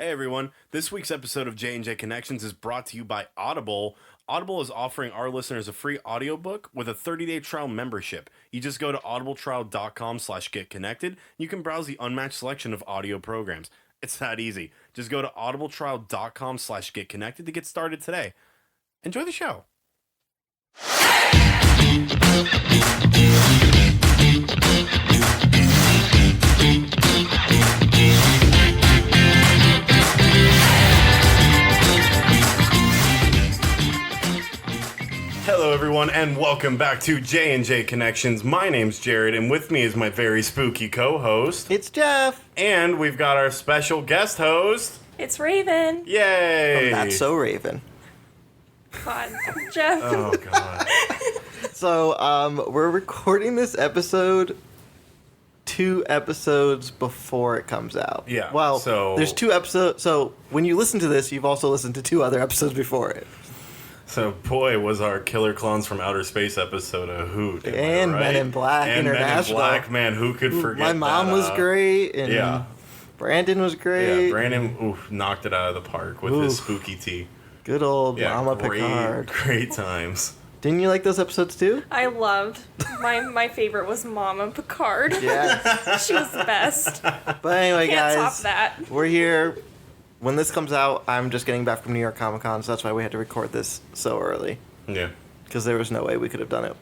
Hey everyone, this week's episode of J&J Connections is brought to you by Audible. Audible is offering our listeners a free audiobook with a 30-day trial membership. You just go to audibletrial.com/getconnected. You can browse the unmatched selection of audio programs. It's that easy. Just go to audibletrial.com/getconnected to get started today. Enjoy the show. Hello everyone and welcome back to J&J Connections. My name's Jared and with me is my very spooky co-host. It's Jeff. And we've got our special guest host. It's Raven. Yay! That's so Raven. God, Jeff. Oh god. So, we're recording this episode 2 episodes before it comes out. Yeah, Well, so- there's 2 episodes. So, when you listen to this, you've also listened to 2 other episodes before it. So boy, was our Killer Clowns from Outer Space episode a hoot. am I And right? Men in Black and International. Men in Black, man, who could forget My mom that, was great, and yeah. Brandon was great. Yeah, Brandon knocked it out of the park with his Oof. spooky tea. Good old Yeah, Mama great, Picard. great times. Didn't you like those episodes too? I loved my favorite was Mama Picard. Yeah. She was the best. But anyway, Can't guys, top that. we're here. When this comes out, I'm just getting back from New York Comic Con, so that's why we had to record this so early. Yeah. Because there was no way we could have done it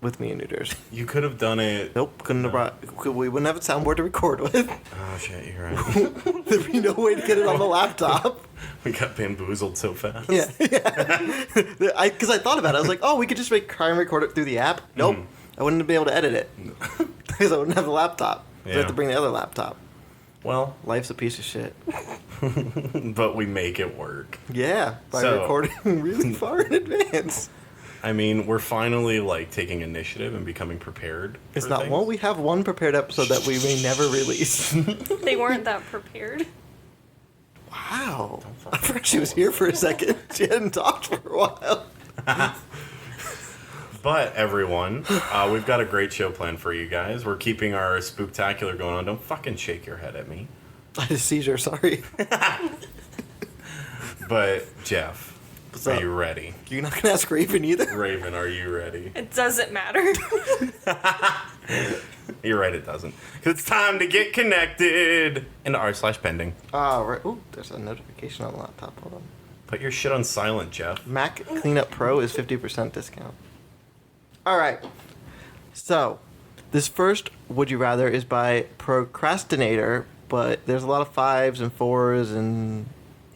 with me in New Jersey. You could have done it. Nope, couldn't have brought. We wouldn't have a soundboard to record with. Oh shit, you're right. There'd be no way to get it on the laptop. We got bamboozled so fast. Yeah, Because I thought about it, I was like, oh, we could just try and record it through the app. Nope, I wouldn't be able to edit it because I wouldn't have the laptop. I Yeah. have to bring the other laptop. Well, Life's a piece of shit. but we make it work. Yeah, by So- recording really far in advance. I mean, we're finally like taking initiative and becoming prepared. It's for not things. one. We have one prepared episode that we may never release. They weren't that prepared. Wow. I forgot she was here for a second. She hadn't talked for a while. But everyone, we've got a great show planned for you guys. We're keeping our spooktacular going on. Don't fucking shake your head at me. I had a seizure, sorry. But Jeff, What's are up? you ready? You're not going to ask Raven either? Raven, are you ready? It doesn't matter. You're right, it doesn't. 'Cause it's time to get connected into r/pending. Oh, right. Ooh, there's a notification on the laptop. Hold on. Put your shit on silent, Jeff. Mac Cleanup Pro is 50% discount. All right. So, this first Would You Rather is by Procrastinator, but there's a lot of 5s and 4s and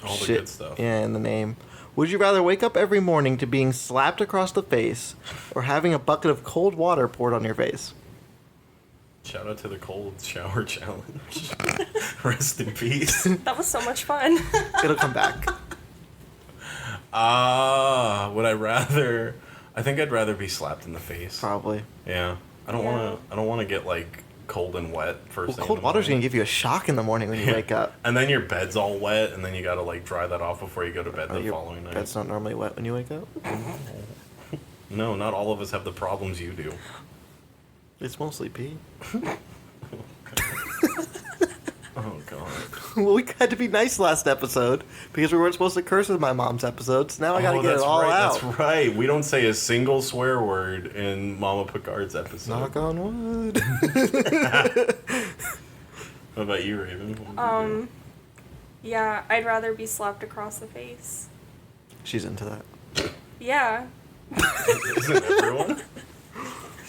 All the shit, good stuff. Yeah, in the name. Would you rather wake up every morning to being slapped across the face or having a bucket of cold water poured on your face? Shout out to the cold shower challenge. Rest in peace. That was so much fun. It'll come back. Would I rather? I think I'd rather be slapped in the face. Probably. Yeah. I don't Yeah. want to. I don't want to get like cold and wet first Well, thing. cold in the water's morning. gonna give you a shock in the morning when you wake up. And then your bed's all wet, and then you gotta like dry that off before you go to bed the Your following night. bed's not normally wet when you wake up. No, not all of us have the problems you do. It's mostly pee. Oh god. Well, we had to be nice last episode because we weren't supposed to curse in my mom's episodes. Now I gotta get it that's all right. out. That's right. We don't say a single swear word in Mama Picard's episode. Knock on wood. What about you, Raven? What would you do? Yeah, I'd rather be slapped across the face. She's into that. Yeah. Isn't everyone?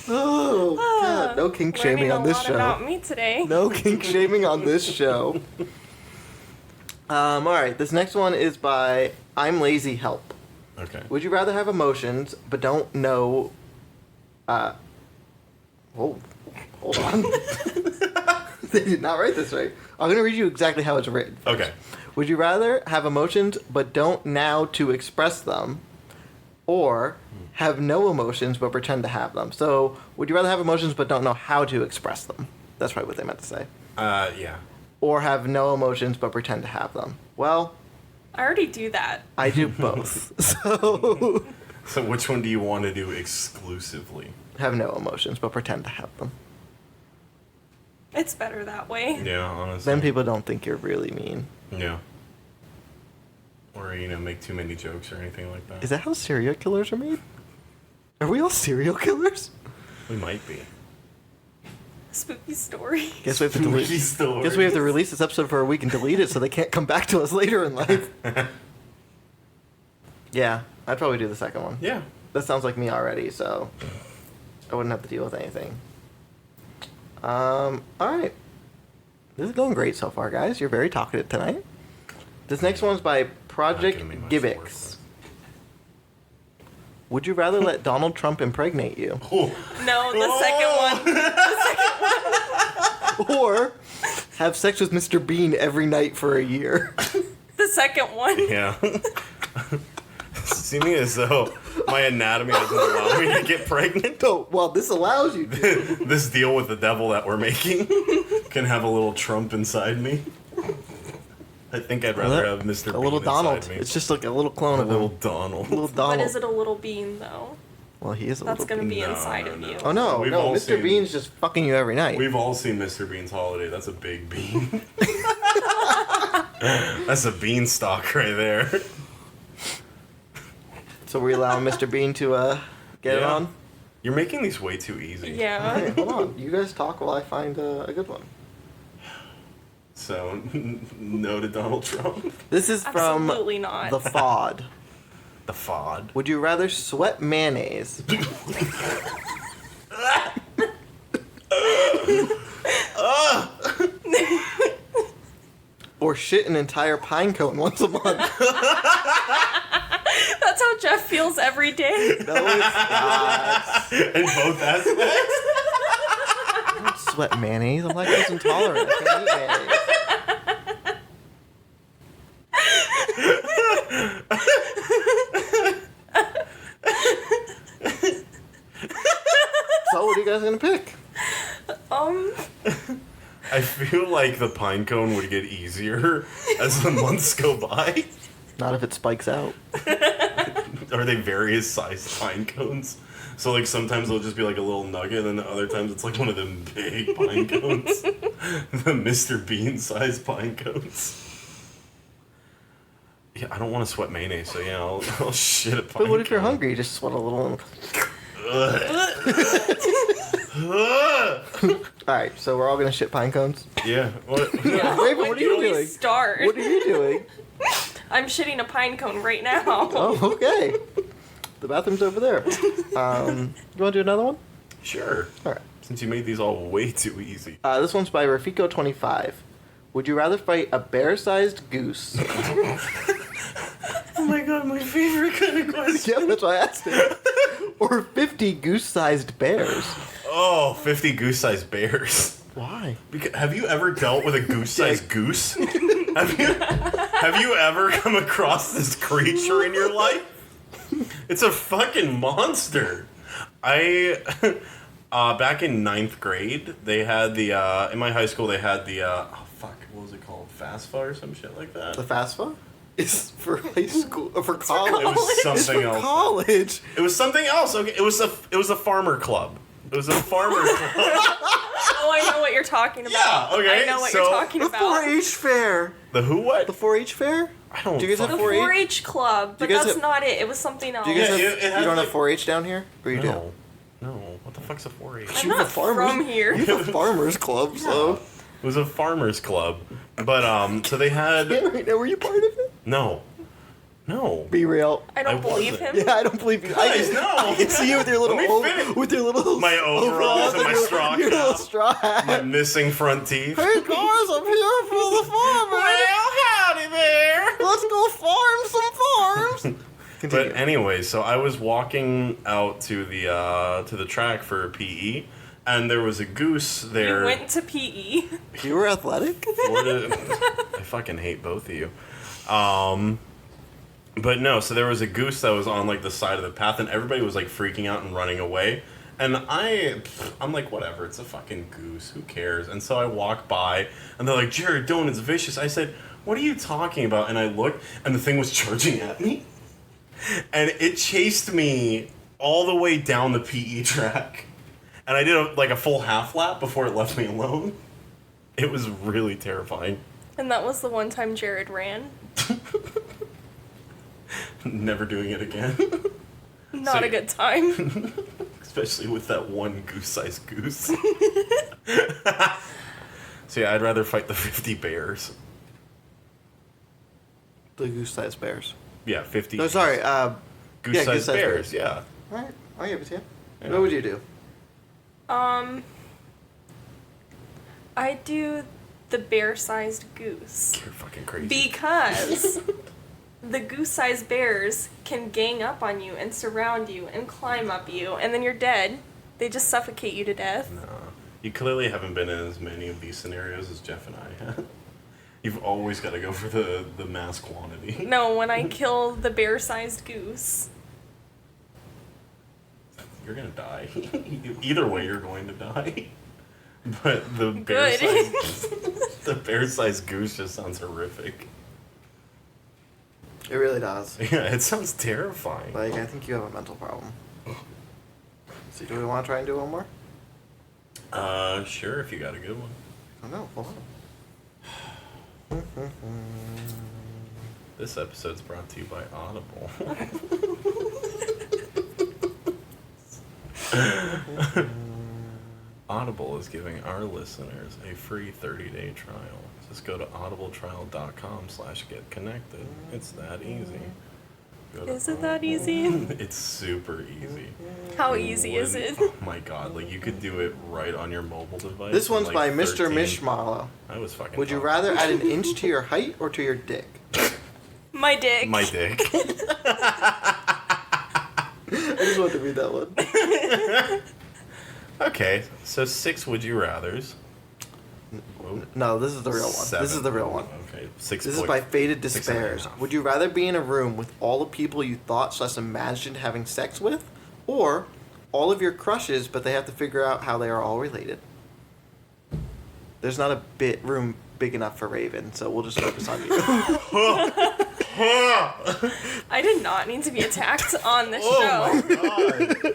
Oh, God. No kink shaming on this Learning a lot about show. me today. No kink shaming on this show. Alright, this next one is by I'm Lazy Help. Okay. Would you rather have emotions but don't know. Hold on. They did not write this right. I'm going to read you exactly how it's written. Okay. Would you rather have emotions but don't know to express them, or have no emotions but pretend to have them? So, would you rather have emotions but don't know how to express them? That's probably what they meant to say. Yeah. Or have no emotions but pretend to have them? Well, I already do that. I do both. So, So which one do you want to do exclusively? have no emotions but pretend to have them. It's better that way. Yeah, honestly. Then people don't think you're really mean. Yeah. Or, make too many jokes or anything like that. Is that how serial killers are made? Are we all serial killers? We might be. Spooky story. Guess we have to delete. Spooky stories. Guess we have to release this episode for a week and delete it so they can't come back to us later in life. Yeah, I'd probably do the second one. Yeah. That sounds like me already, so I wouldn't have to deal with anything. All right. This is going great so far, guys. You're very talkative tonight. This next one's by Project Not gonna be much Gibbix. Would you rather let Donald Trump impregnate you, Oh. No, the second one. or have sex with Mr. Bean every night for a year? The second one. Yeah. Seeming as though my anatomy doesn't allow me to get pregnant. No, well, this allows you to. This deal with the devil that we're making can have a little Trump inside me. I think I'd rather have Mr. A Bean little Donald. inside me. It's just like a little clone a of little him. Donald. Little Donald. But is it a little bean though? Well, he is a That's little gonna bean. be No, inside no, of no. you. Oh no, We've no! all Mr. seen- Bean's just fucking you every night. We've all seen Mr. Bean's Holiday. That's a big bean. That's a beanstalk right there. So we allowing Mr. Bean to get it Yeah. on? You're making these way too easy. Yeah. Hey, hold on. You guys talk while I find a good one. So, no to Donald Trump. This is from Absolutely not. The FOD. The FOD. Would you rather sweat mayonnaise or shit an entire pine cone once a month? That's how Jeff feels every day. No, it's not. In both aspects. I don't sweat mayonnaise. I'm lactose intolerant. I can't eat mayonnaise. So what are you guys gonna pick? I feel like the pine cone would get easier as the months go by. Not if it spikes out. Are they various sized pine cones? So like sometimes they'll just be like a little nugget, and then other times it's like one of them big pine cones, the Mr. Bean sized pine cones. Yeah, I don't want to sweat mayonnaise, so yeah, I'll shit a pine But what if you're cone. hungry? You just sweat a little. And... All right, so we're all gonna shit pine cones. Yeah. What? Yeah. Raven, When what are do you we doing? start? What are you doing? I'm shitting a pine cone right now. Oh, okay. The bathroom's over there. You want to do another one? Sure. All right. Since you made these all way too easy. This one's by Rafiko25. Would you rather fight a bear-sized goose? Oh my god, my favorite kind of question. Yeah, that's why I asked it. Or 50 goose-sized bears? Oh, 50 goose-sized bears. Why? Because, have you ever dealt with a goose-sized goose? Have you ever come across this creature in your life? It's a fucking monster. I back in 9th grade, they had the in my high school they had the what was it called? FAFSA or some shit like that. The FAFSA? Is for high school, for college. It was It's something for else. college. It was something else. Okay, it was a farmer club. It was a farmer club. Oh, I know what you're talking about. Yeah, okay, I know what so- you're talking The about. 4-H fair. The who what? The 4-H fair? I don't. Do you guys have The fucking- 4-H? 4-H club, but Do you guys that's have- not it. It was something else. Do you guys Yeah, have, it has you don't like- have 4-H down here? Or you do? No. No. What the fuck's a 4-H? I'm You have not a farmer's- from here. You have a farmer's club, so. It was a farmer's club, but so they had Right now, were you part of it? no. Be real. I don't I believe wasn't. him. Yeah, I don't believe you. I Guys, can, no. I can see you with your little, Let me finish. with your little My overalls and my your- straw your little cap. straw hat. My missing front teeth. Hey guys, I'm here for the farmer. howdy there. Let's go farm some farms. Continue. But anyway, so I was walking out to the track for PE, and there was a goose there. You went to PE. You were athletic? I fucking hate both of you. But no, so there was a goose that was on like the side of the path, and everybody was like freaking out and running away. And I'm like, whatever, it's a fucking goose, who cares? And so I walk by, and they're like, Jared, don't, it's vicious. I said, what are you talking about? And I looked, and the thing was charging at me. And it chased me all the way down the PE track. And I did a full half lap before it left me alone. It was really terrifying. And that was the one time Jared ran. Never doing it again. Not So- a good time. Especially with that one goose-sized goose. So yeah, I'd rather fight the 50 bears. The goose-sized bears. Yeah, 50 No, sorry. goose-sized goose-sized bears, yeah. All right, I'll give it to you. Yeah. What would you do? I do the bear-sized goose You're fucking crazy. because the goose-sized bears can gang up on you and surround you and climb up you, and then you're dead. They just suffocate you to death. No. You clearly haven't been in as many of these scenarios as Jeff and I have. You've always got to go for the mass quantity. No, when I kill the bear-sized goose. You're gonna die. Either way, you're going to die. But the Good. the bear-sized goose just sounds horrific. It really does. Yeah, it sounds terrifying. Like, I think you have a mental problem. So, do we want to try and do one more? Sure, if you got a good one. Oh, no, hold on. This episode's brought to you by Audible. Audible is giving our listeners a free 30-day trial. Just go to audibletrial.com/getconnected. It's that easy. Go to Is it that easy? It's super easy. How You easy is it? wouldn't- Oh my god, like you could do it right on your mobile device. This in, one's like, by Mr. 13 Mishmallow. I was fucking Would you pumped. rather add an inch to your height or to your dick? My dick. My dick. I just wanted to read that one. Okay, so 6 would you rathers. Whoa. No, this is the real one. This is 7. the real one. Okay, 6. This is by Faded 6.5. Despairs. Would you rather be in a room with all the people you thought/imagined having sex with, or all of your crushes, but they have to figure out how they are all related? There's not a room big enough for Raven, so we'll just focus on you. I did not need to be attacked on this Oh show. my god.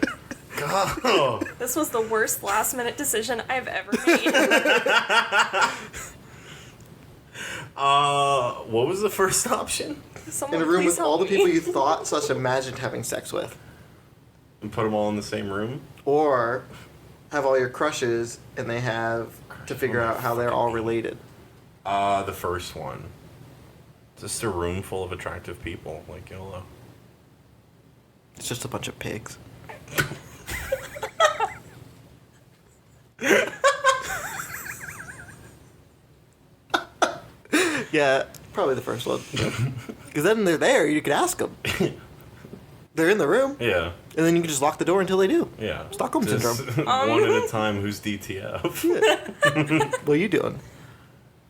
God. This was the worst last-minute decision I've ever made. What was the first option? Someone In a room please with all the help me. people you thought/imagined having sex with, And put them all in the same room? or have all your crushes and they have to figure out how they're all related. The first one. Just a room full of attractive people, like YOLO. It's just a bunch of pigs. Yeah, probably the first one. Because then they're there, you could ask them. They're in the room, Yeah, and then you can just lock the door until they do. yeah. Stockholm Just syndrome. one at a time, who's DTF? What are you doing?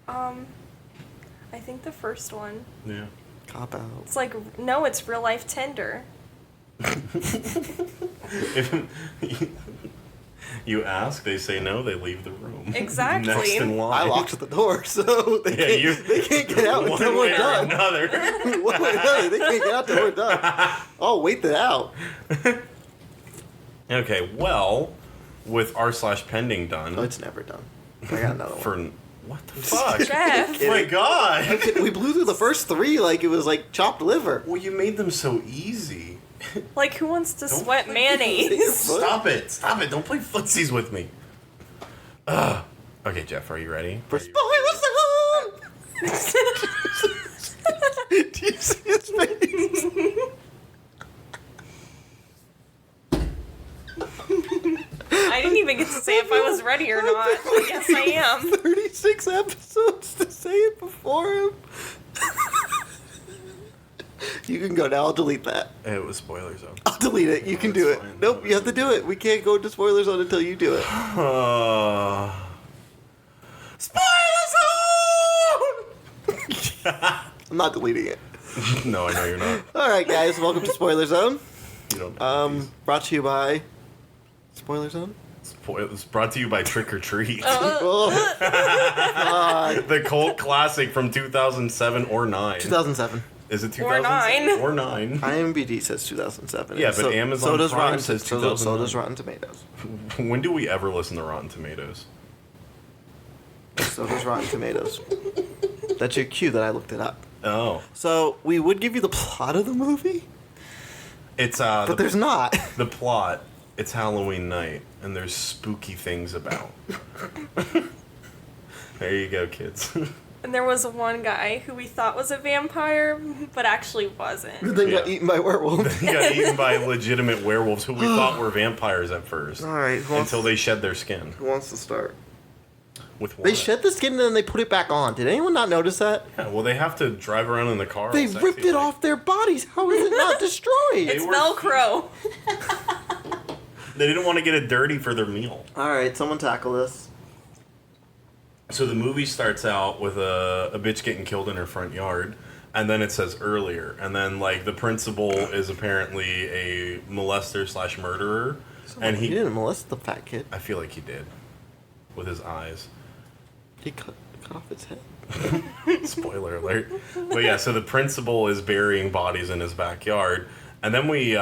I think the first one. Yeah. Cop out. It's like, no, it's real life Tinder. If you ask, they say no, they leave the room. Exactly. Next in line. I locked the door, so they, Yeah, they can't get out one until way we're or done. another. One way or another, they can't get out until we're done. I'll wait that out. Okay, well, with r/pending done. No, it's never done. I got another one. For what the fuck? Jeff. Oh my god! We blew through the first three like it was like chopped liver. Well, you made them so easy. Like, who wants to Don't sweat play mayonnaise? Stop it! Stop it! Don't play footsies with me. Ugh. Okay, Jeff, are you ready? For Are you- spoiler zone! Do you see his face? I didn't even get to say if I was ready or not. I guess I am. 36 episodes to say it before him. You can go now. I'll delete that. It was spoiler zone. I'll delete it. You can do it. That's fine. Nope, you have to do it. We can't go into spoiler zone until you do it. Spoiler zone! I'm not deleting it. No, I know you're not. All right, guys, welcome to Spoiler Zone. You don't. Know Brought to you by Spoiler Zone. It's brought to you by Trick or Treat, Oh, the cult classic from 2007 or 9. 2007. Is it Or 2007 9. or 9? IMDb says 2007. Yeah, and but Amazon does Prime Rotten, says so 2009. does Rotten Tomatoes. When do we ever listen to Rotten Tomatoes? So does Rotten Tomatoes. That's your cue that I looked it up. Oh, So we would give you the plot of the movie, It's But there's not. the plot. It's Halloween night, and there's spooky things about. There you go, kids. And there was one guy who we thought was a vampire, but actually wasn't. Then got Yeah. eaten by werewolves. He got eaten by legitimate werewolves who we thought were vampires at first. All right, who wants, Until they shed their skin. who wants to start? With what? They shed the skin and then they put it back on. Did anyone not notice that? Yeah, well, they have to drive around in the car. They all sexy ripped it like. off their bodies. How is it not destroyed? It's were- Velcro. They didn't want to get it dirty for their meal. All right, someone tackle this. So the movie starts out with a bitch getting killed in her front yard, and then it says earlier, and then like the principal is apparently a molester / murderer, and He he didn't molest the fat kid. I feel like he did, with his eyes. He cut off his head. Spoiler alert. But yeah, so the principal is burying bodies in his backyard. And then we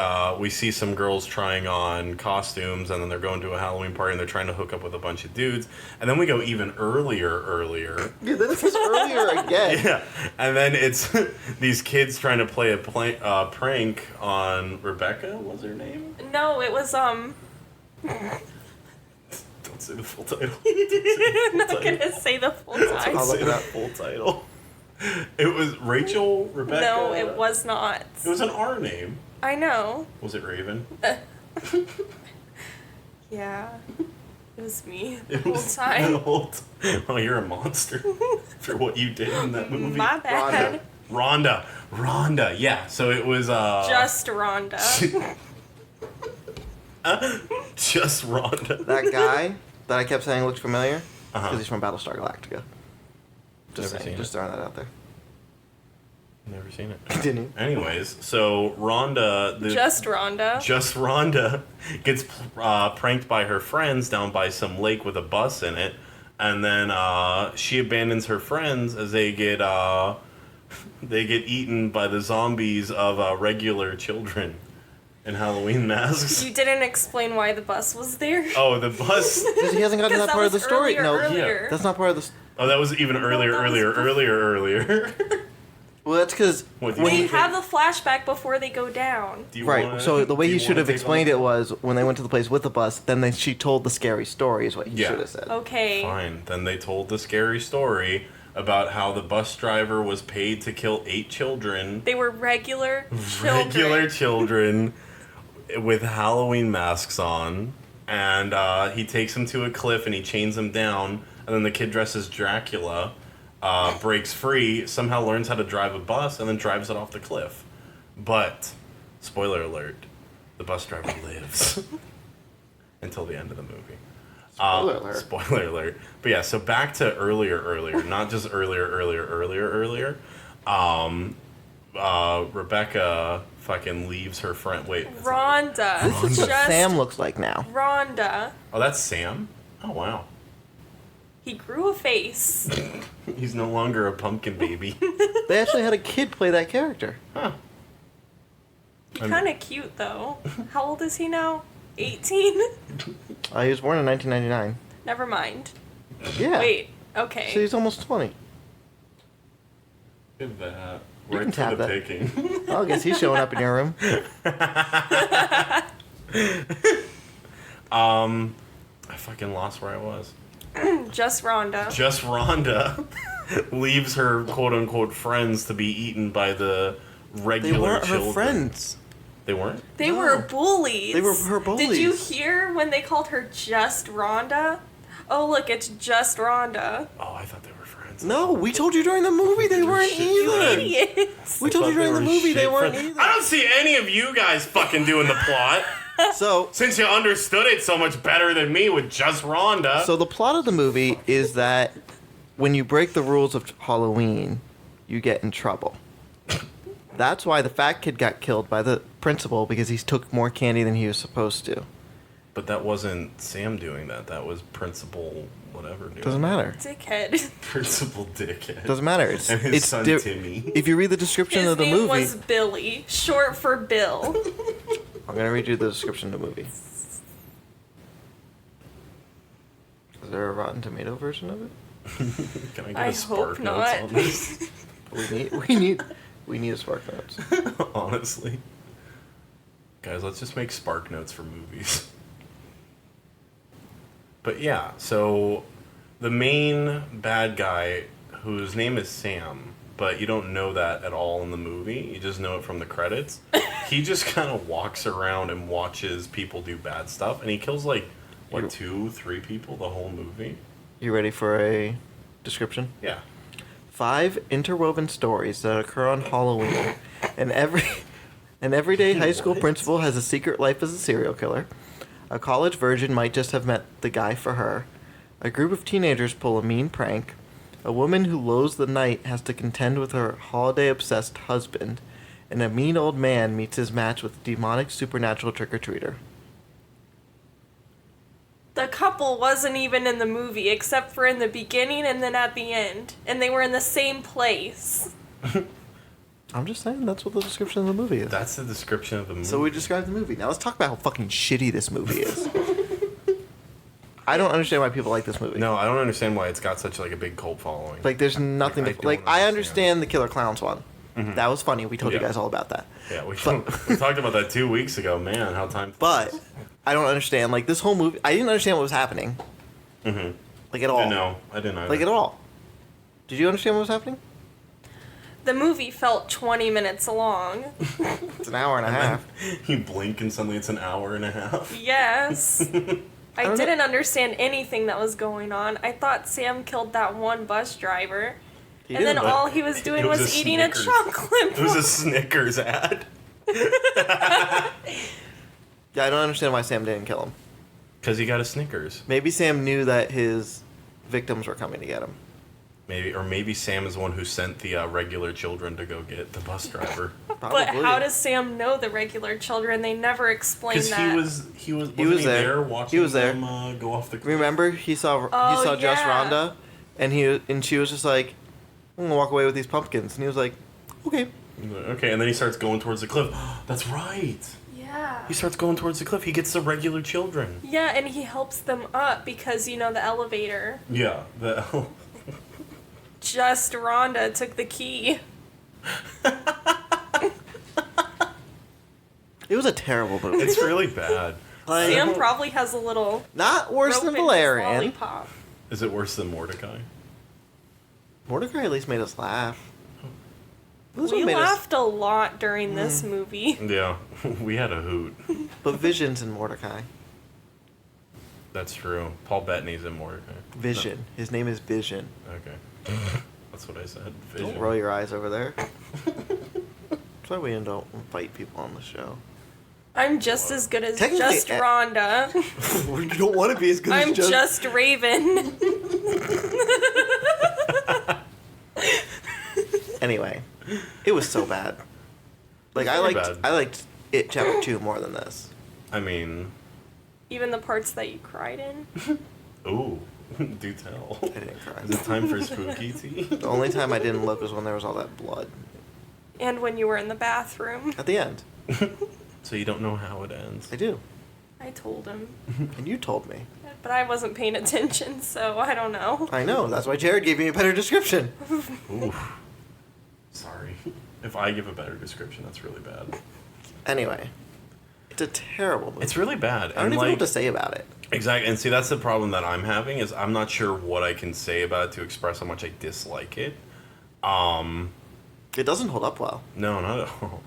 see some girls trying on costumes, and then they're going to a Halloween party, and they're trying to hook up with a bunch of dudes. And then we go even earlier. Yeah, then it says earlier again. Yeah, and then it's these kids trying to play a prank on Rebecca. What was her name? No, it was Don't say the full title. I'm not gonna say the full I'll time. look Say it the up. full title. It was Rachel, Rebecca. No, it was not. It was an R name. I know. Was it Raven? Yeah. It was me the It whole was the time. whole Oh, you're a monster for what you did in that movie. My bad. Rhonda. Yeah. So it was Just Rhonda. just Rhonda. That guy that I kept saying looked familiar because Uh-huh. he's from Battlestar Galactica. Just Never saying, seen just it. throwing that out there. Never seen it. Continue. Anyways, so Rhonda, Just Rhonda. just Rhonda gets pranked by her friends down by some lake with a bus in it, and then she abandons her friends as they get eaten by the zombies of regular children in Halloween masks. You didn't explain why the bus was there. Oh, the bus. Because he hasn't gotten to 'Cause that part of the was story. earlier. That's not part of the. Oh, that was even earlier. Well, that's because What, do when They he. have the flashback before they go down. Do you Right. wanna- So the way do he you should wanna have take explained on it was when they went to the place with the bus. Then she told the scary story. Is what he Yeah. should have said. Okay. Fine. Then they told the scary story about how the bus driver was paid to kill 8 children. They were regular children. Regular children with Halloween masks on. And he takes them to a cliff and he chains them down. And then the kid dressed as Dracula breaks free, somehow learns how to drive a bus, and then drives it off the cliff. But, spoiler alert, the bus driver lives until the end of the movie. Spoiler alert. Spoiler alert. But yeah, so back to earlier, not just earlier. Rebecca fucking leaves her friend. Wait. is that- Rhonda. This is what Just Sam looks like now. Rhonda. Oh, that's Sam? Oh, wow. He grew a face. He's no longer a pumpkin baby. They actually had a kid play that character. Huh. He's I'm- kind of cute though. How old is he now? 18? He was born in 1999. Never mind. Yeah. Wait. Okay. So he's almost 20. Look at that. You Right can to tap the that. picking. Well, I guess he's showing up in your room. I fucking lost where I was. Just Rhonda. Just Rhonda leaves her quote unquote friends to be eaten by the regular They weren't children. her friends. They weren't? They No. were bullies. They were her Did you bullies. hear when they called her Just Rhonda? Oh, look, it's Just Rhonda. Oh, I thought they were friends. No, we told you during the movie they weren't shit You either. idiots. We told you during the movie they weren't either. I don't see any of you guys fucking doing the plot. So, Since you understood it so much better than me with just Rhonda. so the plot of the movie is that when you break the rules of Halloween, you get in trouble. That's why the fat kid got killed by the principal because he took more candy than he was supposed to. But that wasn't Sam doing that. That was Principal whatever doing Doesn't matter. Dickhead. Principal Dickhead. Doesn't matter. It's, And his it's son di- Timmy. If you read the description His of the name movie, was Billy, short for Bill. I'm gonna read you the description of the movie. Is there a Rotten Tomato version of it? Can I get I a Spark hope Notes not. on this? We need a Spark Notes. Honestly. Guys, let's just make Spark Notes for movies. But yeah, so the main bad guy, whose name is Sam, but you don't know that at all in the movie. You just know it from the credits. He just kind of walks around and watches people do bad stuff, and he kills like, what, 2-3 people the whole movie? You ready for a description? Yeah. 5 interwoven stories that occur on Halloween, and an everyday high school What? principal has a secret life as a serial killer. A college virgin might just have met the guy for her. A group of teenagers pull a mean prank. A woman who loathes the night has to contend with her holiday-obsessed husband. And a mean old man meets his match with a demonic supernatural trick-or-treater. The couple wasn't even in the movie, except for in the beginning and then at the end. And they were in the same place. I'm just saying, that's what the description of the movie is. That's the description of the movie. So we described the movie. Now let's talk about how fucking shitty this movie is. I don't understand why people like this movie. No, I don't understand why it's got such like a big cult following. Like, there's nothing I to... don't Like, I understand. understand the Killer Clowns one. That was funny. We told you Yeah. guys all about that. Yeah, we But- we talked about that 2 weeks ago. Man, how time. But I don't understand. Like, this whole movie... I didn't understand what was happening. Mm-hmm. Like, at all. No, I didn't either. Like, at all. Did you understand what was happening? The movie felt 20 minutes long. It's an hour and a half. You blink and suddenly it's an hour and a half. Yes. I don't know. didn't understand anything that was going on. I thought Sam killed that one bus driver. He And then didn't. but all he was doing it was was a eating a Snickers. chocolate It was a bar. Snickers ad. Yeah, I don't understand why Sam didn't kill him. Because he got a Snickers. Maybe Sam knew that his victims were coming to get him. Maybe Sam is the one who sent the regular children to go get the bus driver. Probably. But how does Sam know the regular children? They never explain Because that. he was there. watching He was there. them go off the cliff. Remember, he saw Oh, Just yeah. Rhonda, and she was just like, "I'm gonna walk away with these pumpkins," and he was like, "Okay." Okay, and then he starts going towards the cliff. That's right. Yeah. He starts going towards the cliff. He gets the regular children. Yeah, and he helps them up because, the elevator. Yeah. Just Rhonda took the key. It was a terrible movie. It's really bad. Like, Sam probably has a little not worse rope than in his Valerian. lollipop. Is it worse than Mordecai? Mordecai at least made us laugh. This We one made us, laughed a lot during this movie. Yeah, we had a hoot. but Vision's in Mordecai. That's true. Paul Bettany's in Mordecai. Vision. His name is Vision. No, okay. That's what I said. Vision. Don't roll your eyes over there. That's why we don't invite people on the show. I'm just as good as Technically, Just Rhonda. You don't want to be as good I'm as just Raven. Anyway, it was so bad. Like It's very bad. I liked It Chapter 2 more than this. I mean, Even the parts that you cried in. ooh, do tell. I didn't cry. Is it time for spooky tea? The only time I didn't look was when there was all that blood And when you were in the bathroom. at the end. So you don't know how it ends. I do, I told him. and you told me. But I wasn't paying attention, so I don't know. I know. That's why Jared gave me a better description. Ooh. Sorry. If I give a better description, that's really bad. Anyway, it's a terrible movie. It's really bad. I don't even know what to say about it. Exactly, and see that's the problem that I'm having is I'm not sure what I can say about it to express how much I dislike it. It doesn't hold up well. No, not at all.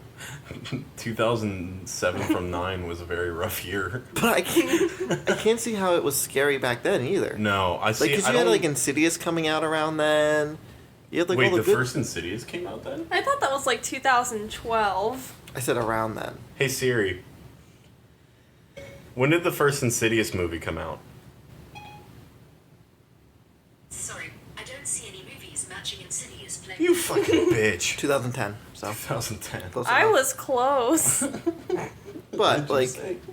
2007 from 9 was a very rough year. But I can't see how it was scary back then either. No, I see. Like, because I you had don't- like Insidious coming out around then. You had like Wait, all the the good. first Insidious came out then? I thought that was like 2012. I said around then. Hey Siri. When did the first Insidious movie come out? Sorry, I don't see any movies matching Insidious playing. You fucking bitch. 2010. So 2010. close I enough. was close. But like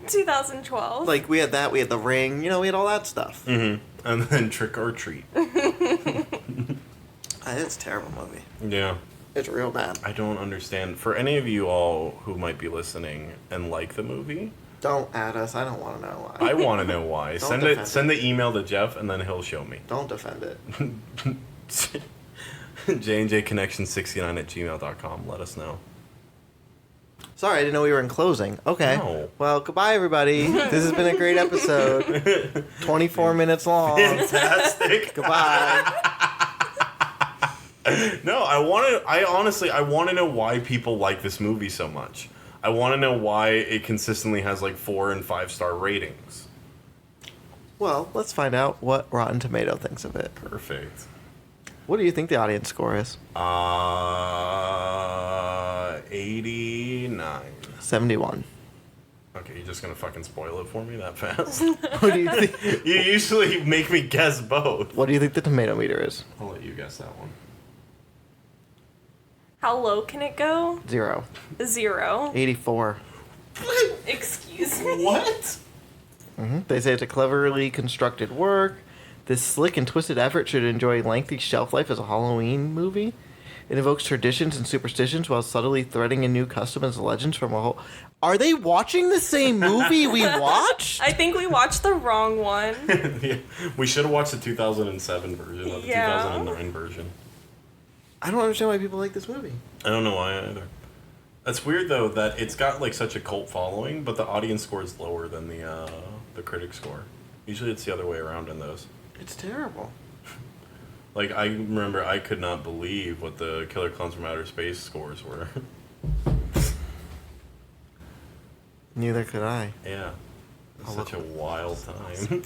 2012. like we had that. We had The Ring. You know, we had all that stuff. Mm-hmm. And then Trick or Treat. It's a terrible movie. Yeah. It's real bad. I don't understand. For any of you all who might be listening and like the movie, Don't add us. I don't want to know why. I want to know why. Don't Send defend it. Send the email to Jeff, and then he'll show me. Don't defend it. JNJconnection69 at gmail.com. Let us know. Sorry, I didn't know we were in closing. Okay. No. Well, goodbye, everybody. This has been a great episode. 24 minutes long. Fantastic. Goodbye. No, I want to know why people like this movie so much. I want to know why it consistently has like 4 and 5 star ratings. Well, let's find out what Rotten Tomato thinks of it. Perfect. What do you think the audience score is? 89. 71. Okay, you're just gonna fucking spoil it for me that fast? What do you think? You usually make me guess both. What do you think the tomato meter is? I'll let you guess that one. How low can it go? 0. 0. 84. Excuse me. What? They say it's a cleverly constructed work. This slick and twisted effort should enjoy lengthy shelf life as a Halloween movie. It evokes traditions and superstitions while subtly threading in new customs and legends from a whole. Are they watching the same movie we watched? I think we watched the wrong one. Yeah, we should have watched the 2007 version, not the Yeah. 2009 version. I don't understand why people like this movie. I don't know why either. That's weird though that it's got like such a cult following, but the audience score is lower than the critic score. Usually it's the other way around in those. It's terrible. Like I remember, I could not believe what the Killer Clowns from Outer Space scores were. Neither could I. Yeah, it's Oh, such a look. wild time.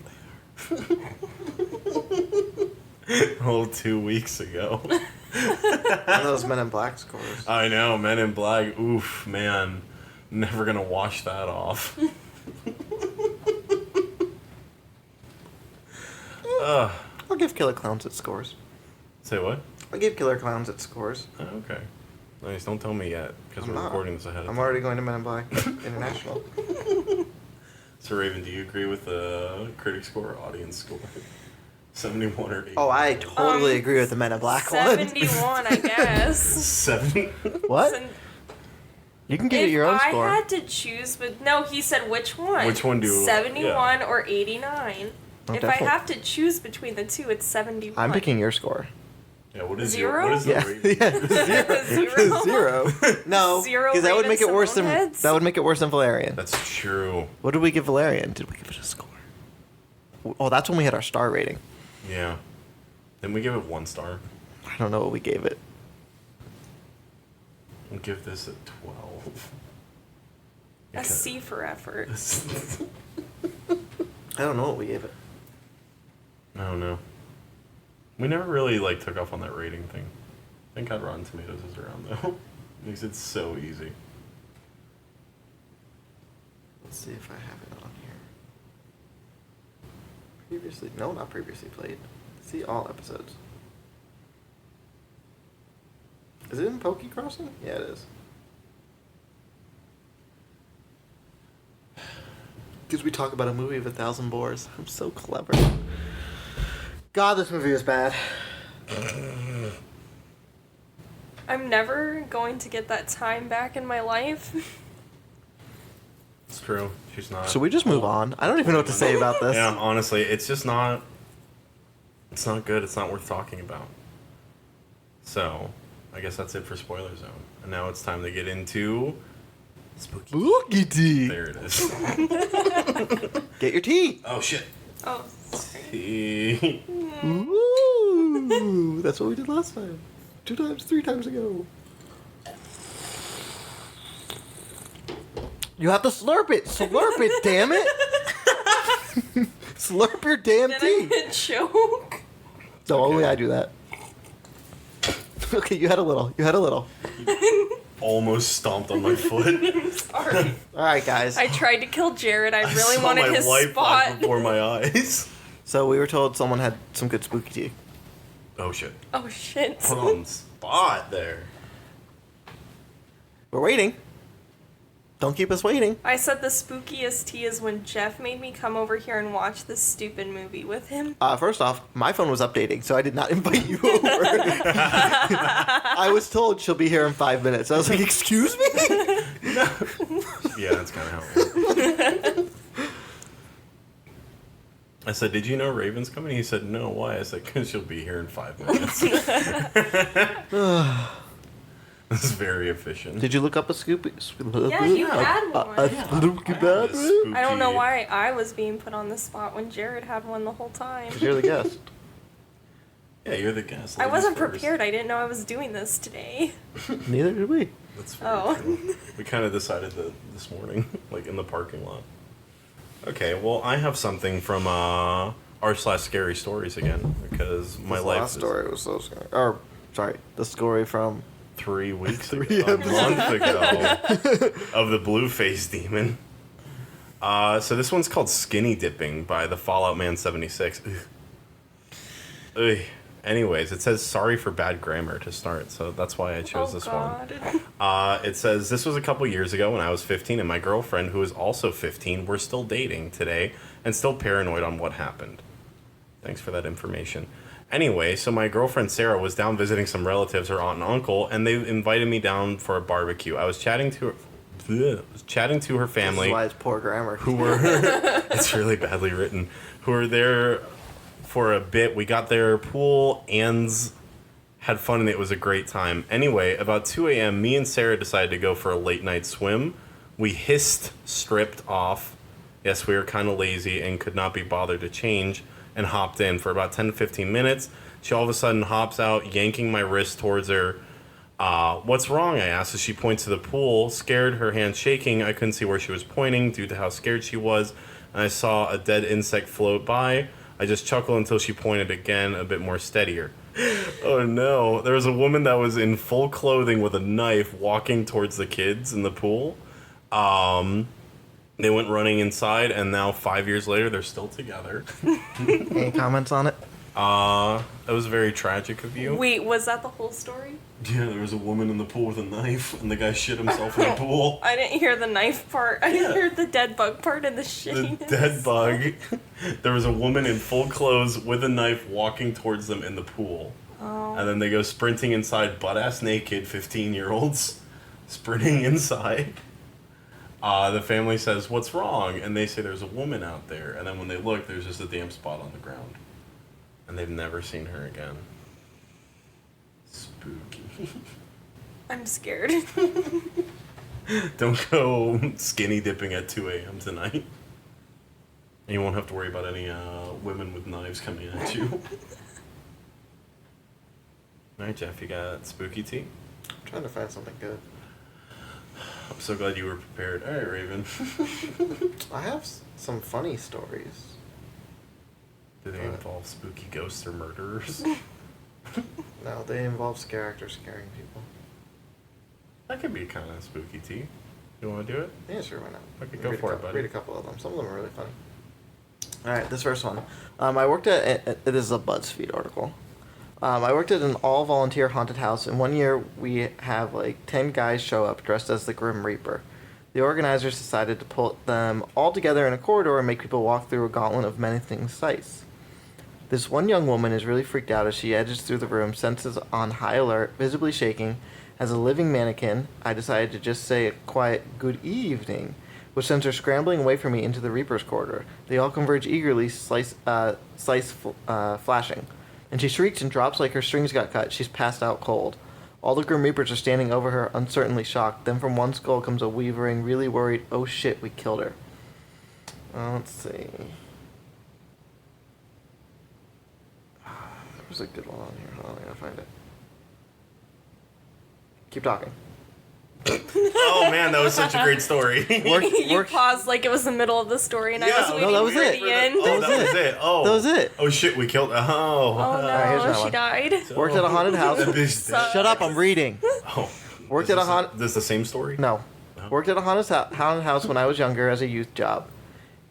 Oh, 2 weeks ago. And those Men in Black scores. I know, Men in Black. Oof, man, never gonna wash that off. I'll give Killer Clowns its scores. Say what? I'll give Killer Clowns its scores. Oh, okay. Nice. Don't tell me yet, because I'm we're not. recording this ahead of I'm time. already going to Men in Black International. So, Raven, do you agree with the critic score or audience score? 71 or 80? Oh, I totally agree with the Men in Black one. 71, I guess. 7? What? So You can give if it your own I score. had to choose, but no, he said which one. Which one do- 71 or 89. Oh, if definitely. I have to choose between the two, it's 71. I'm picking your score. Yeah, what is Zero? Your, what is the Yeah, Raven? yeah, Zero. 0. No, Zero because that would make it Raven worse than Simoneheads? that would make it worse than Valerian. That's true. What did we give Valerian? Did we give it a score? Oh, that's when we had our star rating. Yeah. Then we give it 1 star. I don't know what we gave it. We'll give this a 12. A C for effort. I don't know what we gave it. I don't know. We never really like took off on that rating thing. Thank God Rotten Tomatoes is around though. Makes it so easy. Let's see if I have it on here. Previously, no, not previously played. See all episodes. Is it in Poke Crossing? Yeah, it is. Because we talk about a movie of 1,000 boars. I'm so clever. God, this movie was bad. I'm never going to get that time back in my life. It's true. She's not. Should we just move on? I don't even know what to say about this. Yeah, honestly, it's just not. It's not good. It's not worth talking about. So, I guess that's it for Spoiler Zone. And now it's time to get into spooky. Spooky tea. There it is. Get your tea. Oh shit. Oh, sorry. Tea. Ooh, that's what we did last time. 2 times, 3 times ago. You have to slurp it. Slurp it, damn it. Slurp your damn Then tea. I'm gonna choke. No, only Okay. I do that. Okay, you had a little. You had a little. Almost stomped on my foot. Sorry. All right, guys. I tried to kill Jared. I I really saw wanted my his life flash spot. before my eyes. So we were told someone had some good spooky tea. Oh shit. Oh shit. Put on spot there. We're waiting. Don't keep us waiting. I said the spookiest tea is when Jeff made me come over here and watch this stupid movie with him. First off, my phone was updating, so I did not invite you over. I was told she'll be here in 5 minutes. I was like, excuse me? Yeah, that's kind of how it works. I said, did you know Raven's coming? He said, no, why? I said, because she'll be here in 5 minutes. This is very efficient. Did you look up a Scoopy? Yeah, you had one. A Yeah. Spooky I have a bathroom? I don't know spooky- why I was being put on the spot when Jared had one the whole time. You're the guest. Yeah, you're the guest. I Ladies wasn't first. prepared. I didn't know I was doing this today. Neither did we. That's very Oh. true. We kind of decided that this morning, like in the parking lot. Okay, well, I have something from r/scary stories again because my This life last story was so scary. Or, sorry, the story from 3 weeks 3 ago, a month ago, of the blue-faced demon. So this one's called Skinny Dipping by the Fallout Man 76. Ugh. Ugh. Anyways, it says sorry for bad grammar to start, so that's why I chose this one. It says, this was a couple years ago when I was 15 and my girlfriend, who is also 15, we're still dating today and still paranoid on what happened. Thanks for that information. Anyway, so my girlfriend Sarah was down visiting some relatives, her aunt and uncle, and they invited me down for a barbecue. I was chatting to her family. This is why it's poor grammar. Who were it's really badly written, who were there for a bit. We got their pool and had fun, and it was a great time. Anyway, about 2 a.m., me and Sarah decided to go for a late night swim. We stripped off. Yes, we were kind of lazy and could not be bothered to change, and hopped in for about 10 to 15 minutes. She all of a sudden hops out, yanking my wrist towards her. What's wrong? I asked as she points to the pool. Scared, her hand shaking. I couldn't see where she was pointing due to how scared she was. And I saw a dead insect float by. I just chuckled until she pointed again, a bit more steadier. Oh no. There was a woman that was in full clothing with a knife walking towards the kids in the pool. They went running inside, and now 5 years later, they're still together. Any comments on it? That was very tragic of you. Wait, was that the whole story? Yeah, there was a woman in the pool with a knife, and the guy shit himself in the pool. I didn't hear the knife part. I didn't Yeah. hear the dead bug part and the The shittiness. dead bug. There was a woman in full clothes with a knife walking towards them in the pool. Oh. And then they go sprinting inside, butt-ass naked, 15-year-olds, sprinting inside. The family says, "What's wrong?" And they say, "There's a woman out there." And then when they look, there's just a damn spot on the ground. And they've never seen her again. Spooky. I'm scared. Don't go skinny dipping at 2 a.m. tonight. And you won't have to worry about any women with knives coming at you. Alright, Jeff, you got spooky tea? I'm trying to find something good. I'm so glad you were prepared. Alright, Raven. I have some funny stories. Do they involve spooky ghosts or murderers? No, they involve characters scaring people. That could be kind of spooky tea. You want to do it? Yeah, sure, why not? Okay, go Read a for it, couple- buddy. Read a couple of them. Some of them are really funny. Alright, this first one. I worked at this is a BuzzFeed article. I worked at an all-volunteer haunted house, and one year we have like 10 guys show up dressed as the Grim Reaper. The organizers decided to put them all together in a corridor and make people walk through a gauntlet of menacing sights. This one young woman is really freaked out as she edges through the room, senses on high alert, visibly shaking. As a living mannequin, I decided to just say a quiet "good evening," which sends her scrambling away from me into the Reaper's corridor. They all converge eagerly, flashing. And she shrieks and drops like her strings got cut. She's passed out cold. All the Grim Reapers are standing over her, uncertainly shocked. Then from one skull comes a wavering, really worried, "Oh shit, we killed her." Let's see. There was a good one on here. Hold on, I gotta find it. Keep talking. Oh man, that was such a great story. You paused like it was the middle of the story, and I Yeah, was no, waiting that was for it. the end. Oh, that was it. Oh, That was it. Oh shit, we killed. Oh. Oh Alright, here's no, another she one. died. Worked at a haunted house. That bitch dead. Shut up, I'm reading. Oh. Worked Is at a this haunted... This the same story? No. No? Worked at a haunted house when I was younger as a youth job.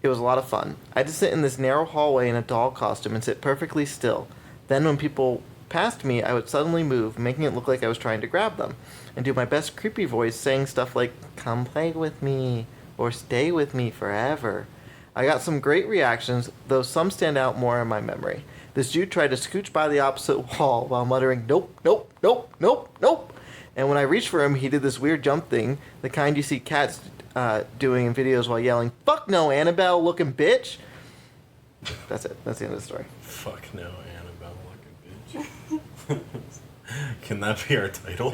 It was a lot of fun. I had to sit in this narrow hallway in a doll costume and sit perfectly still. Then when people passed me, I would suddenly move, making it look like I was trying to grab them, and do my best creepy voice, saying stuff like, "Come play with me," or "Stay with me forever." I got some great reactions, though some stand out more in my memory. This dude tried to scooch by the opposite wall while muttering, "Nope, nope, nope, nope, nope." And when I reached for him, he did this weird jump thing, the kind you see cats doing in videos while yelling, "Fuck no, Annabelle looking bitch." That's it. That's the end of the story. Fuck no, Annabelle looking bitch. Can that be our title?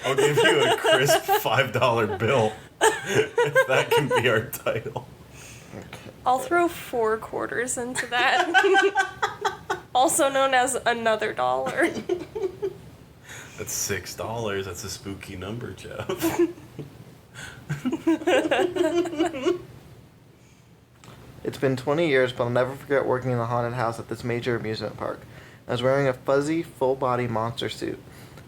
I'll give you a crisp $5 bill if that can be our title. I'll throw 4 quarters into that. Also known as another dollar. That's $6. That's a spooky number, Jeff. It's been 20 years, but I'll never forget working in the haunted house at this major amusement park. I was wearing a fuzzy, full-body monster suit.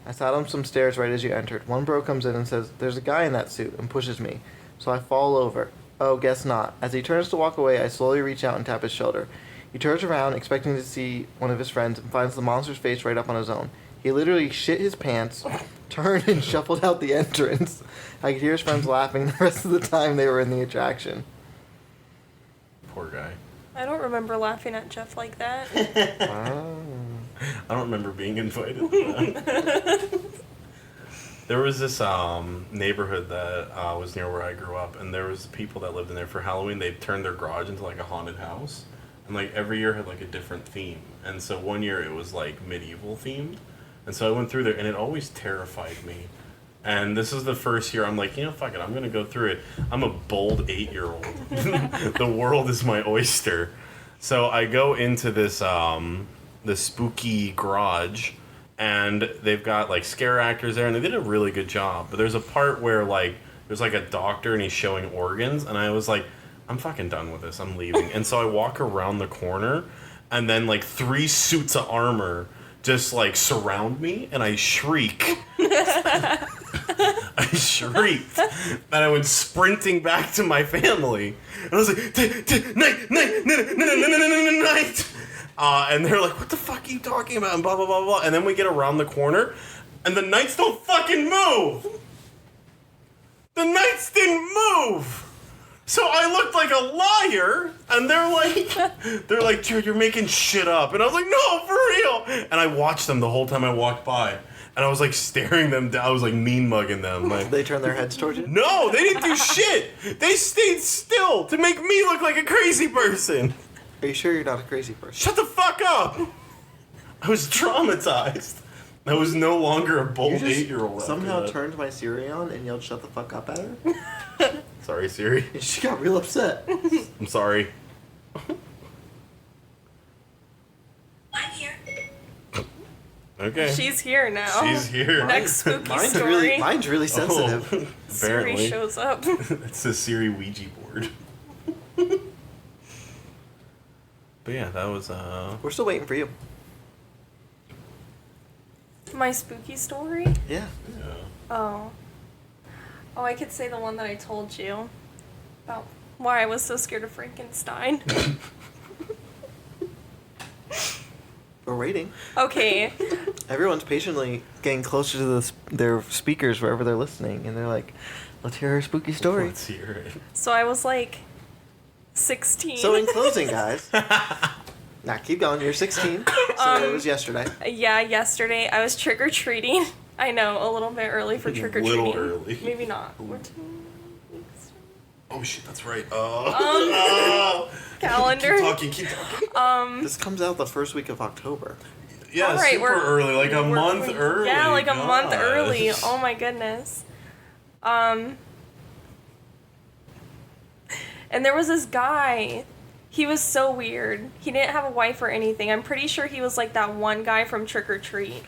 I sat on some stairs right as you entered. One bro comes in and says, "There's a guy in that suit," and pushes me. So I fall over. Oh, guess not. As he turns to walk away, I slowly reach out and tap his shoulder. He turns around, expecting to see one of his friends, and finds the monster's face right up on his own. He literally shit his pants, turned, and shuffled out the entrance. I could hear his friends laughing the rest of the time they were in the attraction. Poor guy. I don't remember laughing at Jeff like that. Wow. I don't remember being invited to that. There was this neighborhood that was near where I grew up, and there was people that lived in there for Halloween. They turned their garage into like a haunted house, and like every year had like a different theme. And so one year it was like medieval themed, and so I went through there, and it always terrified me. And this is the first year I'm like, fuck it, I'm gonna go through it. I'm a bold 8-year-old. The world is my oyster. So I go into this this spooky garage, and they've got like scare actors there, and they did a really good job. But there's a part where like there's like a doctor and he's showing organs, and I was like, I'm fucking done with this. I'm leaving. And so I walk around the corner, and then like 3 suits of armor just like surround me, and I shriek. I shrieked, and I went sprinting back to my family. And I was like, night. And they're like, what the fuck are you talking about? And blah, blah, blah, blah. And then we get around the corner, and the knights don't fucking move. The knights didn't move. So I looked like a liar, and they're like, Jared, you're making shit up. And I was like, no, for real. And I watched them the whole time I walked by. And I was like staring them down. I was like mean mugging them. Like, They turn their heads towards you? no, they didn't do shit. They stayed still to make me look like a crazy person. Are you sure you're not a crazy person? Shut the fuck up. I was traumatized. I was no longer a bold 8-year-old. somehow turned my Siri on and yelled "shut the fuck up" at her. Sorry, Siri. And she got real upset. I'm sorry. I'm here. Okay. She's here now. She's here. Next spooky story. Mine's really sensitive. Siri Apparently. shows up. It's a Siri Ouija board. But yeah, that was We're still waiting for you. My spooky story? Yeah. yeah. Oh. Oh, I could say the one that I told you about why I was so scared of Frankenstein. We're waiting. Okay. Everyone's patiently getting closer to their speakers wherever they're listening, and they're like, "Let's hear her spooky story." Let's hear it. So I was like 16. So in closing, guys. Now keep going. You're 16. So it was yesterday. Yeah, yesterday I was trick or treating. I know, a little bit early for trick or treating. Little early. Maybe not. We're 2 weeks. Oh shit, that's right. Oh. Calendar. Keep talking. This comes out the first week of October. Yeah, All right, super we're- early, like a we're- month we're- early. Yeah, like a month Gosh. early. Oh my goodness. And there was this guy. He was so weird. He didn't have a wife or anything. I'm pretty sure he was like that one guy from Trick or Treat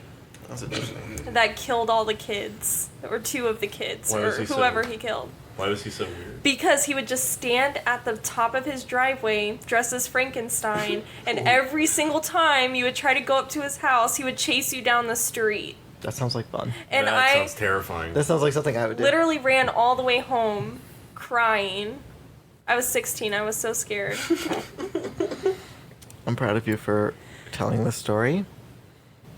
That's interesting. that killed all the kids, or 2 of the kids, Why or was he so whoever weird? he killed. Why was he so weird? Because he would just stand at the top of his driveway dressed as Frankenstein, and every single time you would try to go up to his house, he would chase you down the street. That sounds like fun. And that I sounds terrifying. That sounds like something I would do. literally ran all the way home crying. I was 16. I was so scared. I'm proud of you for telling this story.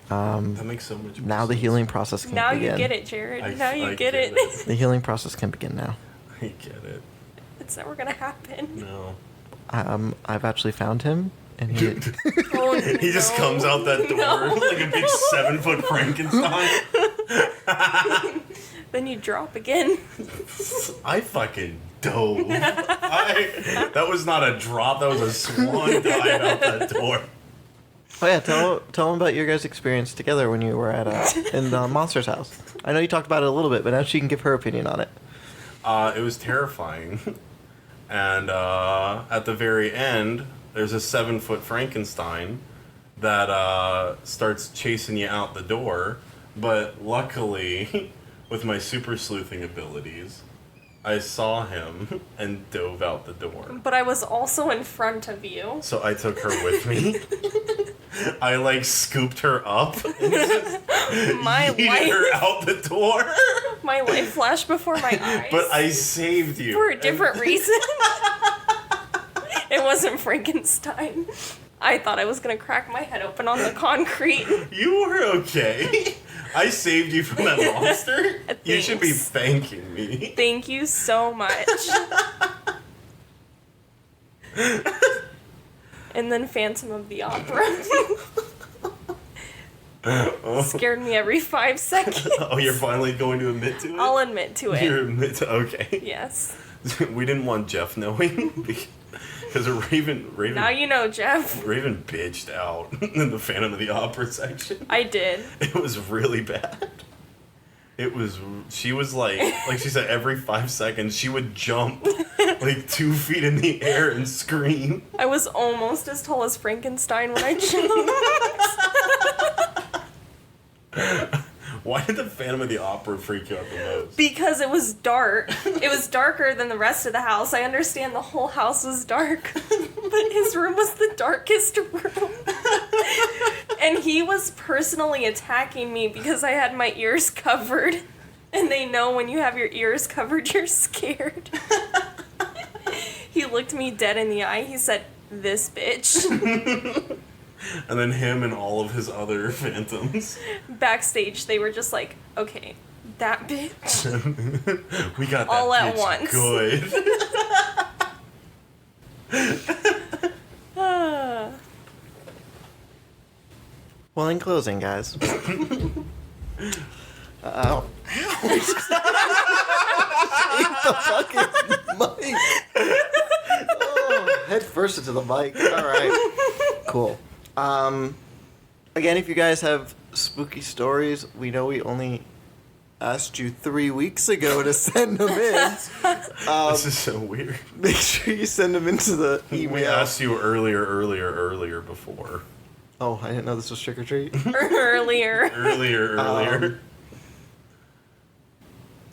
That makes so much. Now the healing process can Now begin. you get it, Jared. Now you I get it. The healing process can begin now. I get it. It's never gonna happen. No. I've actually found him, and he. Oh, He just no. comes out that door No. like a big 7-foot Frankenstein. Then you drop again. I fucking dove. That was not a drop. That was a swan dive out that door. Oh yeah, tell them about your guys' experience together when you were at in the monster's house. I know you talked about it a little bit, but now she can give her opinion on it. It was terrifying. And at the very end, there's a 7-foot Frankenstein that starts chasing you out the door. But luckily, with my super sleuthing abilities, I saw him and dove out the door. But I was also in front of you. So I took her with me. I like scooped her up and just My yeeted her life, out the door. my life flashed before my eyes. But I saved you. for a different reason. It wasn't Frankenstein. I thought I was gonna crack my head open on the concrete. You were okay. I saved you from that monster. You should be Thanks. thanking me. Thank you so much. And then Phantom of the Opera scared me every 5 seconds. Oh, you're finally going to admit to it? I'll admit to it. You're admit to okay. Yes. We didn't want Jeff knowing because Raven Now you know, Jeff. Raven bitched out in the Phantom of the Opera section. I did. It was really bad. She was like she said, every 5 seconds she would jump like 2 feet in the air and scream. I was almost as tall as Frankenstein when I jumped. Why did the Phantom of the Opera freak you out the most? Because it was dark. It was darker than the rest of the house. I understand the whole house was dark, but his room was the darkest room. And he was personally attacking me because I had my ears covered. And they know when you have your ears covered, you're scared. He looked me dead in the eye. He said, "This bitch." And then him and all of his other phantoms. Backstage, they were just like, "Okay, that bitch." We got that All at bitch once. good. Well, in closing, guys. Ow. the fucking mic. Oh, head first into the mic. All right. Cool. Again, if you guys have spooky stories, we know we only asked you 3 weeks ago to send them in. This is so weird. Make sure you send them into the email. We asked you earlier before. Oh, I didn't know this was trick or treat. Earlier. Earlier.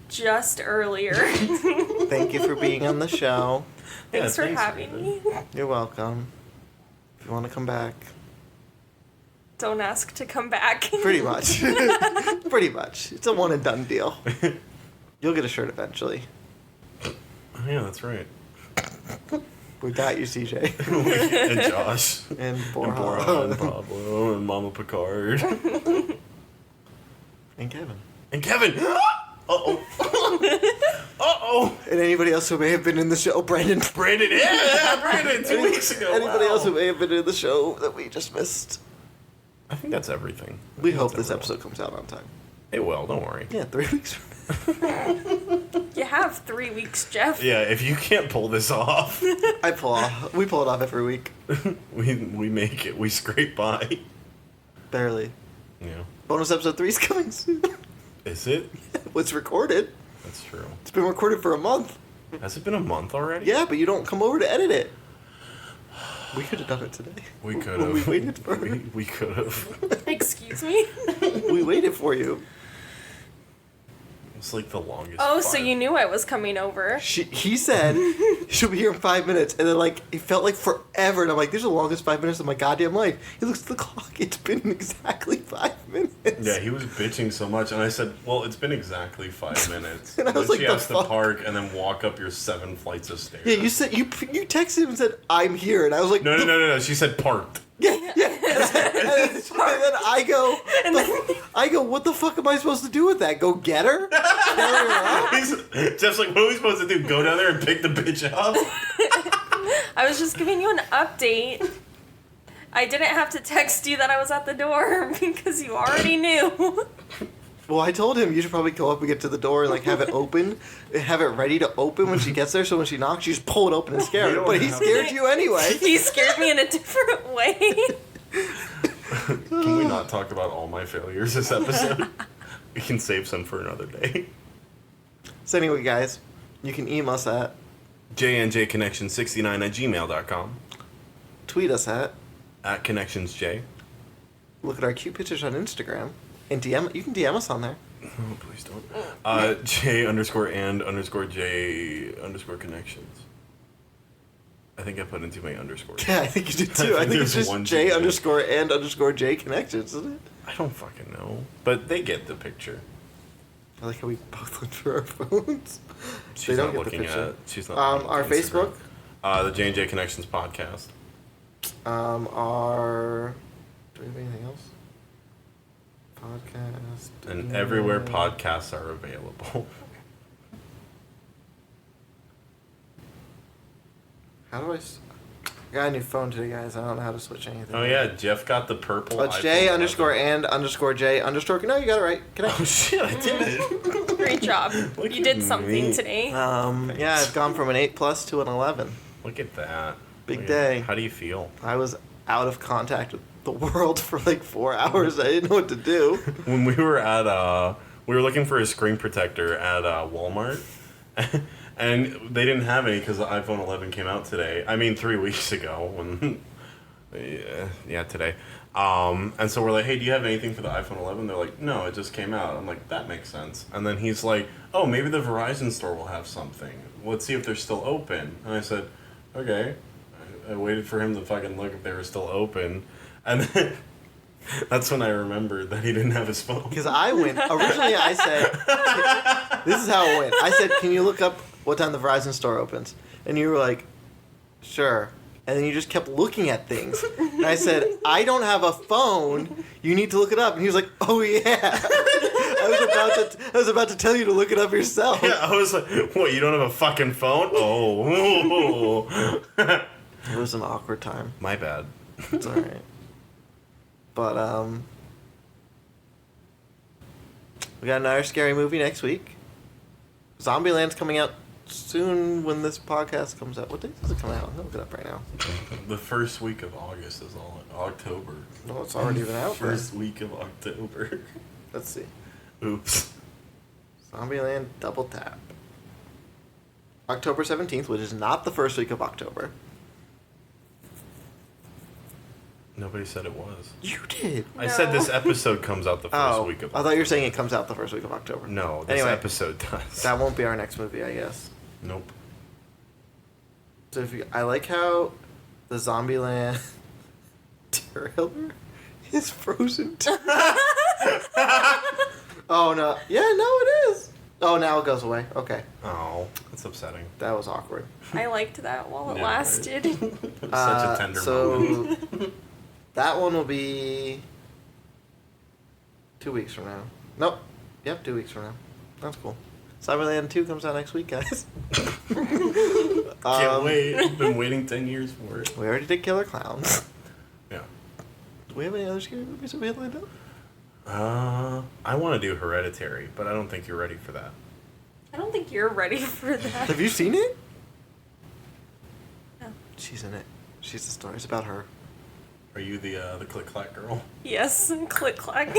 Just earlier. Thank you for being on the show. Thanks for Raven. having me. You're welcome. If you want to come back. Don't ask to come back. Pretty much. Pretty much. It's a one and done deal. You'll get a shirt eventually. Oh, yeah, that's right. We got you, CJ. And Josh. And And Borja. Bora and Pablo and Mama Picard. And Kevin. And Kevin! Uh-oh. Uh-oh. And anybody else who may have been in the show. Brandon. Brandon, yeah, Brandon, 2 weeks ago. Anybody wow. else who may have been in the show that we just missed. I think that's everything. We hope this That's episode comes out on time. It will, don't worry. Yeah, 3 weeks from now. You have 3 weeks, Jeff. Yeah, if you can't pull this off, We pull it off every week. we make it. We scrape by. Barely. Yeah. Bonus episode 3 is coming soon. Is it? It's recorded. That's true. It's been recorded for a month. Has it been a month already? Yeah, but you don't come over to edit it. We could have done it today. We could We have. waited for We could have. Excuse me? We waited for you. It's like the longest. Oh, so five- you knew I was coming over. He said she'll be here in 5 minutes, and then it felt like forever, and I'm like, "These are the longest 5 minutes of my goddamn life." He looks at the clock; it's been exactly 5 minutes. Yeah, he was bitching so much, and I said, "Well, it's been exactly 5 minutes." And I was then like, she "The has to fuck?" park and then walk up your 7 flights of stairs. Yeah, you said you texted him and said, "I'm here," and I was like, No. She said parked. Yeah. And then I go, "What the fuck am I supposed to do with that? Go get her?" Carry her out? Jeff's like, "What are we supposed to do? Go down there and pick the bitch up?" I was just giving you an update. I didn't have to text you that I was at the door because you already knew. Well, I told him you should probably go up and get to the door and like have it open, have it ready to open when she gets there. So when she knocks, you just pull it open and scare We her. don't But he have- scared you anyway. He scared me in a different way. Can we not talk about all my failures this episode? We can save some for another day. So anyway, guys, you can email us at, jnjconnection69@gmail.com. tweet us at, @connectionsj. look at our cute pictures on Instagram, and DM. You can DM us on there. Oh, please don't. J_N_J_connections. I think I put in too many underscores. Yeah, I think you did too. I think it's there's just one J J. underscore and underscore J connections, isn't it? I don't fucking know. But they get the picture. I like how we both looked for our phones. She's They don't not get the looking picture. at. She's not. looking Our at Instagram. Facebook, The J&J Connections podcast. our. Do we have anything else? Podcast. And everywhere email. podcasts are available. How do I? I got a new phone today, guys. I don't know how to switch anything. Oh yeah, Jeff got the purple. Oh, it's iPhone J 11. underscore and underscore J underscore. No, you got it right. Oh Connect. shit! I did it. Great job. Look You at did something me. today. Yeah, I've gone from an 8+ to an 11. Look at that. Big Look day. How do you feel? I was out of contact with the world for like 4 hours. I didn't know what to do. When we were at we were looking for a screen protector at Walmart, and they didn't have any because the iPhone 11 came out today. I mean, 3 weeks ago when. Yeah, today. And so we're like, hey, do you have anything for the iPhone 11? They're like, no, it just came out. I'm like, that makes sense. And then he's like, oh, maybe the Verizon store will have something. Let's see if they're still open. And I said, okay. I waited for him to fucking look if they were still open. And then that's when I remembered that he didn't have his phone. Because I went, originally I said, this is how it went. I said, can you look up what time the Verizon store opens? And you were like, sure. And then you just kept looking at things. And I said, I don't have a phone. You need to look it up. And he was like, oh yeah. I was about to tell you to look it up yourself. Yeah, I was like, what, you don't have a fucking phone? Oh. It was an awkward time. My bad. It's alright. But, we got another scary movie next week. Zombieland's coming out soon when this podcast comes out. What day does it come out? I'm gonna look it up right now. The first week of August is all October. No, it's already been out. First week of October. Let's see. Oops. Zombieland Double Tap. October 17th, which is not the first week of October. Nobody said it was. You did. I said No. this episode comes out the first Oh, week of I thought you were saying it comes out the first week of October. No, this Anyway. episode does. That won't be our next movie, I guess. Nope. So if you, I like how the Zombieland trailer is Frozen 2. Oh no! Yeah, no, it is. Oh, now it goes away. Okay, Oh, that's upsetting. that was awkward. I liked that while it Yeah, lasted. It was such a tender moment. So that one will be 2 weeks from now. Nope. Yep, 2 weeks from now. That's cool. Cyberland 2 comes out next week, guys. Can't wait. I've been waiting 10 years for it. We already did Killer Clowns. Yeah. Do we have any other scary movies that we had lined up? I want to do Hereditary, but I don't think you're ready for that. I don't think you're ready for that. Have you seen it? No. She's in it. She's the story. It's about her. Are you the click clack girl? Yes, click clack.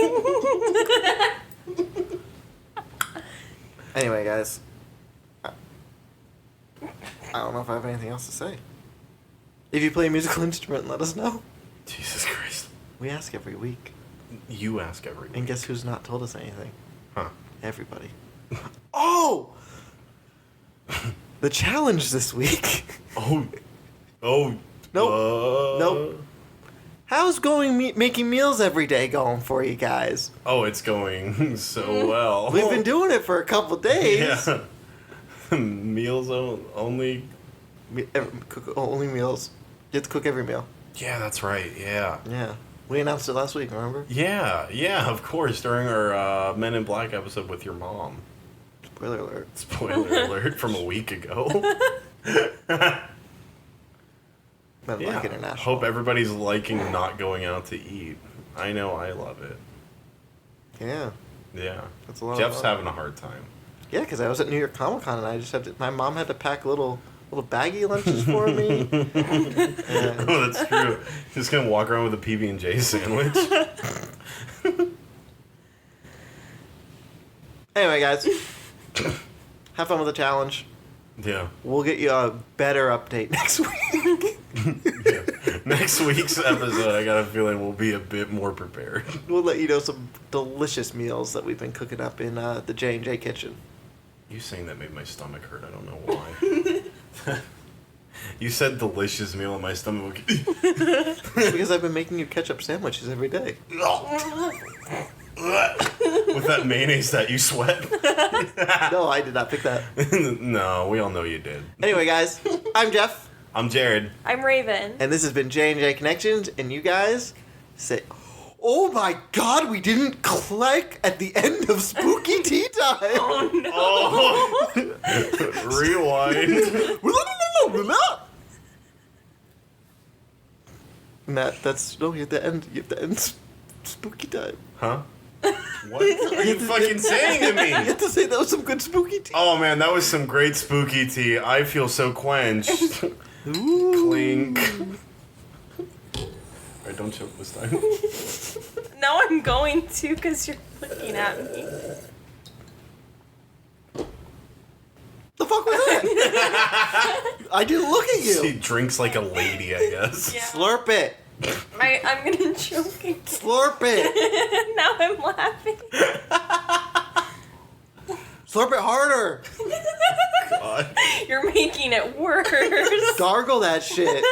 Anyway, guys. I don't know if I have anything else to say. If you play a musical instrument, let us know. Jesus Christ. We ask every week. You ask every week. And guess who's not told us anything? Huh. Everybody. Oh! The challenge this week. Oh. Oh. Nope. Nope. How's making meals every day going for you guys? Oh, it's going so well. We've been doing it for a couple days. Yeah. Meals only. Cook only meals. You have to cook every meal. Yeah, that's right. Yeah. Yeah. We announced it last week, remember? Yeah, of course. During our Men in Black episode with your mom. Spoiler alert. Spoiler alert from a week ago. Men in Black International. Hope everybody's liking not going out to eat. I know I love it. Yeah. Yeah. That's a lot of Jeff's fun. having a hard time. Yeah, because I was at New York Comic Con and I just had to. My mom had to pack little baggy lunches for me. And- Oh, that's true. Just gonna walk around with a PB&J sandwich. Anyway, guys, have fun with the challenge. Yeah. We'll get you a better update next week. Next week's episode, I got a feeling we'll be a bit more prepared. We'll let you know some delicious meals that we've been cooking up in the J&J kitchen. You saying that made my stomach hurt. I don't know why. You said delicious meal and my stomach. Because I've been making you ketchup sandwiches every day. With that mayonnaise that you sweat. No, I did not pick that. No, we all know you did. Anyway, guys, I'm Jeff, I'm Jared. I'm Raven. and this has been J&J Connections, and you guys say, oh my god, we didn't click at the end of Spooky Tea Time! Oh no. Oh. Rewind. And that's, no, you have to end Spooky Time. Huh? What are you fucking saying to You me? have to say that was some good Spooky Tea. Oh man, that was some great spooky tea. I feel so quenched. Ooh. Clink. Alright, don't choke this time. Now I'm going to because you're looking at me. The fuck was that? I didn't look at She you. drinks like a lady, I guess. Yeah. Slurp it. I'm gonna choke again. Slurp it. Now I'm laughing. Slurp it harder. God. You're making it worse. Gargle that shit.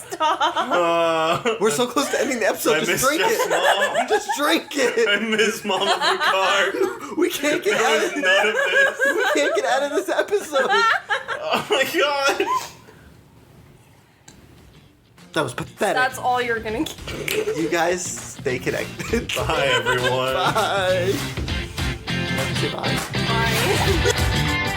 Stop. We're so close to ending the episode. I Just miss drink Jeff's it. mom. Just drink I it. miss Mama Picard. We can't get There out was of none of this. We can't get out of this episode. Oh my god. That was pathetic. That's all you're gonna get. You guys stay connected. Bye, everyone. Bye. Say bye. Bye.